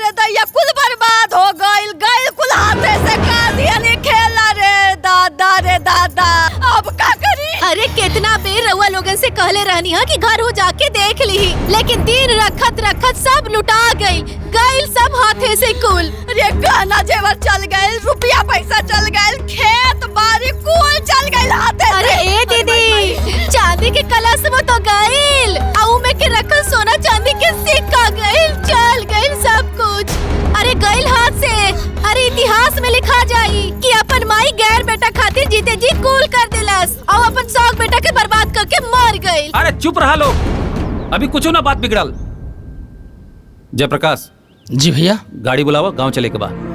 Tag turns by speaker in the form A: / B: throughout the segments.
A: रे दैया कुल बर्बाद हो गइल कुल हाथे से का दिया नहीं खेला रे दादा अब का करी।
B: अरे कितना बेर रउआ लोगन से कहले रहनी है कि घर हो जाके देख ली, लेकिन दिन रखत रखत सब लुटा गइल सब हाथे से कुल।
A: अरे गहना जेवर चल गइल, रुपया पैसा चल गइल, खेत बाड़ी कुल चल गइल हाथे से।
B: अरे ए दीदी, चांदी के कलश में तो गइल, आऊ में के रखल सोना चांदी के सिक्का गइल, चल गइल सब कुछ। अरे गइल हाथ से। अरे इतिहास में लिखा जाई कि अपन माई गैर बेटा खातिर जीते जी कूल कर दिलस और अपन शौक बेटा के बर्बाद करके मर गइल।
C: अरे चुप रहा लोग, अभी कुछ ना बात बिगड़ल। जयप्रकाश
D: जी भैया,
C: गाड़ी बुलावा, गांव चले के बाद।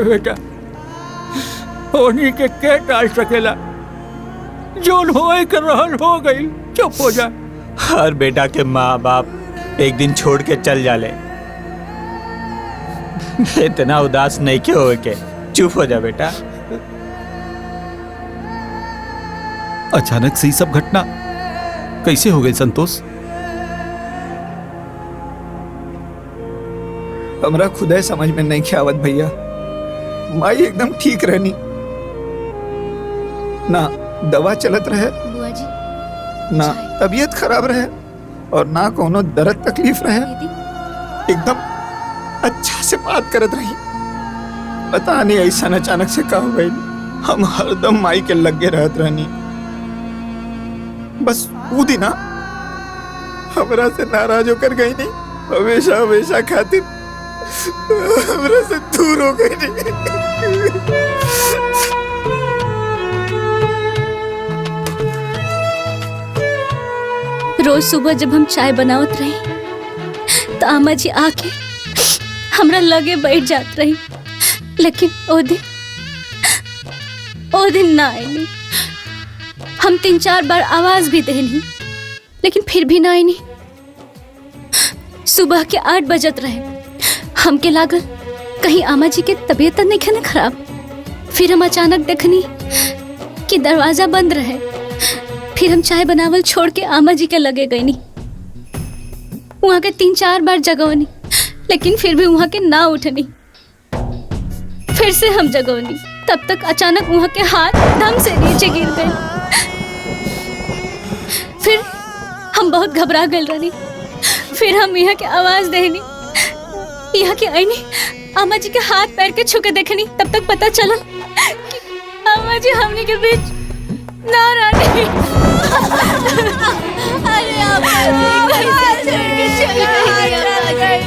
E: बेटा होनी के टाल सकेला, जोन होए कर रहल हो गई, चुप हो जा।
F: हर बेटा के माँ बाप एक दिन छोड़ के चल जाले, इतना उदास नहीं क्यों हो के, चुप हो जा बेटा।
G: अचानक से ही सब घटना कैसे हो गई संतोष?
H: हमरा खुद समझ में नहीं ख्यावत भैया। माई एकदम ठीक रहनी, ना दवा चलत रहे, ना तबीयत खराब रहे और ना कोनो दर्द तकलीफ रहे, एकदम अच्छा से बात करत रही। पता नहीं ऐसा अचानक से का हो गई, हम हरदम माई के लगे रहत रहनी। बस वो दिन हमरा से नाराज होकर गई नहीं, हमेशा हमेशा खातिर हमरा से दूर हो गई नहीं।
B: रोज सुबह जब हम चाय बनावत रही तो आमा जी आके हमरा लगे बैठ जात रही, लेकिन ओ दिन ना आईनी। हम 3-4 बार आवाज भी देनी, लेकिन फिर भी ना आईनी। सुबह के 8 बजत रहे, हमके लागल कहीं आमा जी के तबीयत नहीं है ना खराब। फिर हम अचानक देखनी कि दरवाजा बंद रहे। फिर हम चाय बनावल छोड़ के आमा जी के लगे गई नी। वहाँ के 3-4 बार जगवनी, लेकिन फिर भी वहाँ के ना उठनी। फिर से हम जगवनी, तब तक अचानक वहाँ के हाथ दम से नीचे गिर गए। फिर हम बहुत घबरा गए रही। फिर हम यहाँ के आवाज देनी, यहाँ के आईनी, आमा जी के हाथ पैर के छुके देखनी। तब तक पता चला कि आमा जी हमने के बीच ना रही। अरे आमा जी कैसे छोड़ के चली गई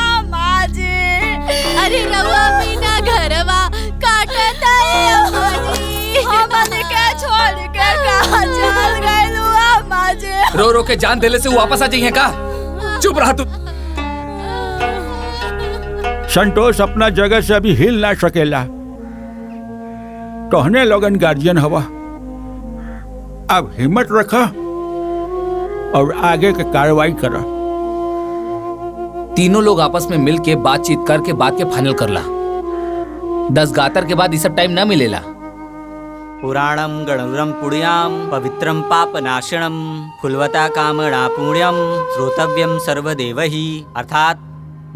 B: आमा जी। अरे रवा मीना घरवा काटत छोड़ के कहाँ चल गए?
C: रो रो के जान देले से वापस आ जाइए का? चुप रहा तू।
E: संतोष अपना जगह से अभी हिल ना सकेला, कहने लोगन गार्जियन हवा। अब हिम्मत रखा और आगे के कार्रवाई करा।
C: तीनों लोग आपस में मिल के बातचीत करके बात के फाइनल करला। 10 गातर के बाद ये सब टाइम ना मिलेला।
F: पुराणम गणुरम पुण्याम पवित्रम पापनाशनम फुलवता कामना पुण्यम श्रोतव्यम सर्वदेवहि। अर्थात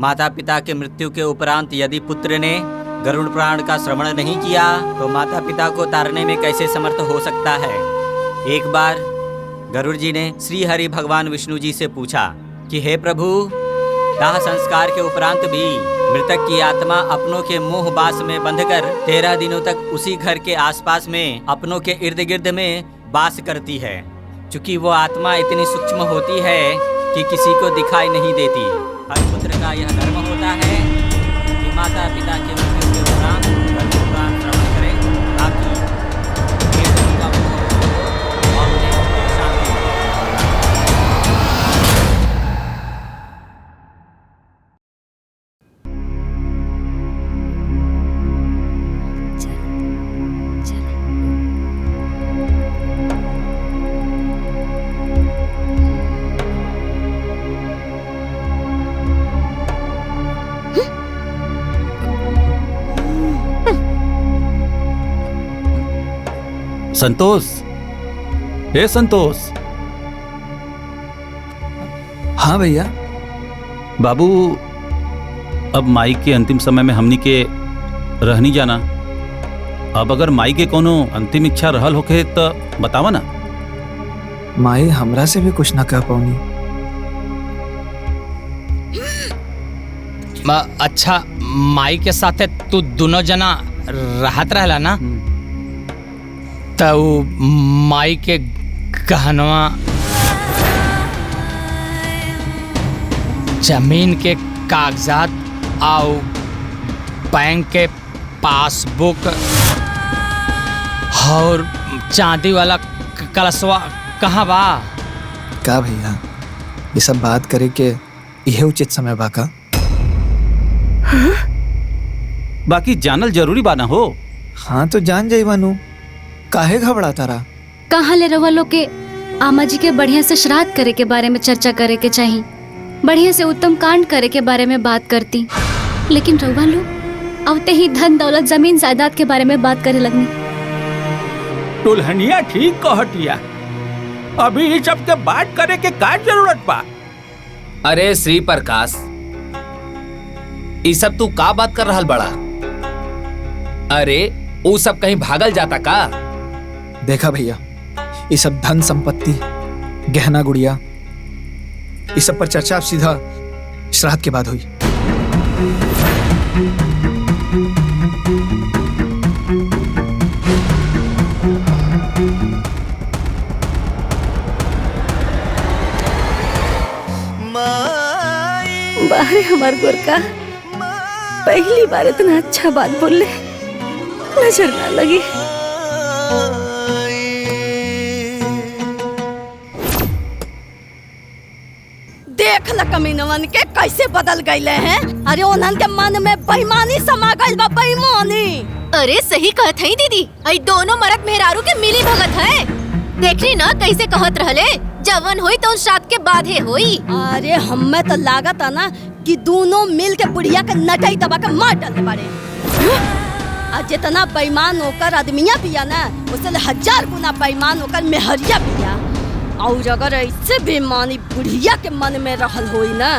F: माता पिता के मृत्यु के उपरांत यदि पुत्र ने गरुड़ पुराण का श्रवण नहीं किया तो माता पिता को तारने में कैसे समर्थ हो सकता है। एक बार गरुड़ जी ने श्री हरि भगवान विष्णु जी से पूछा कि हे प्रभु, दाह संस्कार के उपरांत भी मृतक की आत्मा अपनों के मोह बास में बंधकर 13 दिनों तक उसी घर के आसपास में अपनों के इर्द गिर्द में वास करती है। चूंकि वो आत्मा इतनी सूक्ष्म होती है कि किसी को दिखाई नहीं देती। हर पुत्र का यह धर्म होता है कि माता पिता के मृत्यु के दौरान पुराण श्रवण करे ताकि वेदों का बोध हो और उन्हें शांति मिले।
G: संतोष, हे संतोष।
H: हाँ भैया।
G: बाबू, अब माई के अंतिम समय में हमनी के रहनी जाना। अब अगर माई के कोनो अंतिम इच्छा रहल होके तो बतावा ना।
H: माई हमरा से भी कुछ ना कह पाऊनी।
C: अच्छा, माई के साथे तू दोनों जना रहत रहला ना? तो माई के गहनवा, जमीन के कागजात और बैंक के पासबुक और चांदी वाला कलशवा कहाँ बा?
H: का भैया, ये सब बात करे के यह उचित समय बा का?
G: बाकी जानल जरूरी बा ना हो।
H: हाँ तो जान जाई बानू, काहे घबराता रहा?
B: कहाँ ले रवा लोग के आमा जी के बढ़िया से श्राद्ध करे के बारे में चर्चा करे के चाहिए, बढ़िया से उत्तम कांड करे के बारे में बात करती, लेकिन रवा लोग आवते ही धन दौलत जमीन जायदाद के बारे में बात करे लगनी।
E: दुल्हनिया ठीक कहतिया, अभी ये सब के बात करे के का जरूरत बा?
C: अरे श्री प्रकाश, ये सब तू का बात कर रहल बड़ा? अरे वो सब कहीं भागल जाता का?
H: देखा भैया, ये सब धन संपत्ति गहना गुड़िया इस सब पर चर्चा अब सीधा श्राद्ध के बाद हुई।
A: बारे हमार गोरका पहली बार इतना अच्छा बात बोले, नजर ना लगी। देख ल कमीनवन के कैसे बदल गईले हैं। अरे उन्हन के मन में बेईमानी समा गइल बा, बेईमानी।
D: अरे सही कहत है दीदी, आई दोनों मर्द मेहरारू के मिली भगत है। देखली ना कैसे कहत रहले, जवन हुई तो श्राद्ध के बाद ही हुई।
A: अरे हमें तो लागत है ना कि दोनों मिल के बुढ़िया के नटाई दबा के मार डालने बारे। और जितना बेईमान होकर आदमिया पिया ना, उससे 1000 गुना बेईमान होकर मेहरिया पिया। और अगर ऐसे बेईमानी बुढ़िया के मन में रहल होई ना,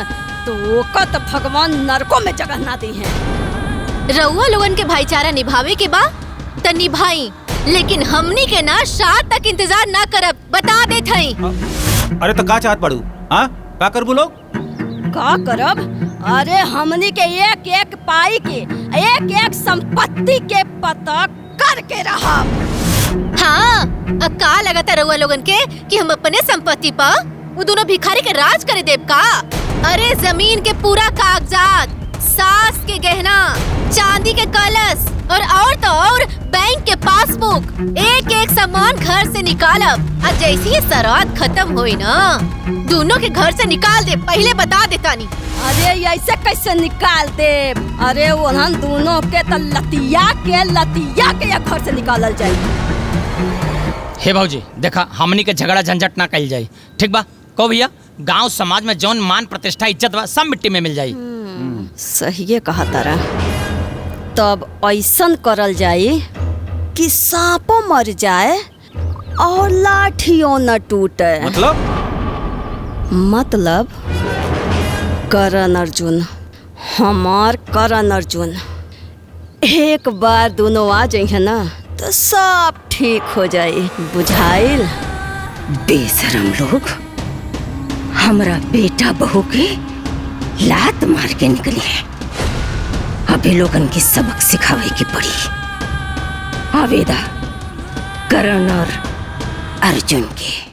A: तो ओका तो भगवान नरकों में जगह ना दी है।
D: रउआ लोगन के भाईचारा निभावे के बा त निभाई, लेकिन हमनी के ना श्राद्ध तक इंतजार ना करब, बता देत हई।
G: अरे तो का चाहत पड़ू? हाँ, का करबू लोग?
A: का करब? अरे हमनी के एक एक पाई के, एक एक संपत्ति के पता करके रहब।
D: हाँ, का लगता रउआ लोगन के कि हम अपने संपत्ति पर वो दोनों भिखारी के राज करे देव का? अरे जमीन के पूरा कागजात, सास के गहना, चांदी के कलश और तो और बैंक के पासबुक, एक एक सामान घर से निकालब। और जैसे ही श्राद्ध खत्म हुई ना, दोनों के घर से निकाल दे, पहले बता देता नहीं।
A: अरे ऐसे कैसे निकाल दे? अरे उन्हन दोनों के तो लतिया के या घर से निकालल जाए।
C: हे भौजी, देखा हमनी के झगड़ा झंझट ना कल जाए, ठीक बा? कहो भैया, गांव समाज में जौन मान प्रतिष्ठा इज्जत बा सब मिट्टी में मिल जाई।
A: सही कहा तारा। तब ऐसन करल जाए कि सांपो मर जाए और लाठियों न टूटे। मतलब करण अर्जुन, हमार करण अर्जुन, एक बार दोनों आ जाए ना तो सब ठीक हो जाए, बुझाइल?
I: बेशरम लोग, हमरा बेटा बहू के लात मार के निकली है। अभी लोगन की सबक सिखावे की पड़ी। आवेदा करण और अर्जुन के।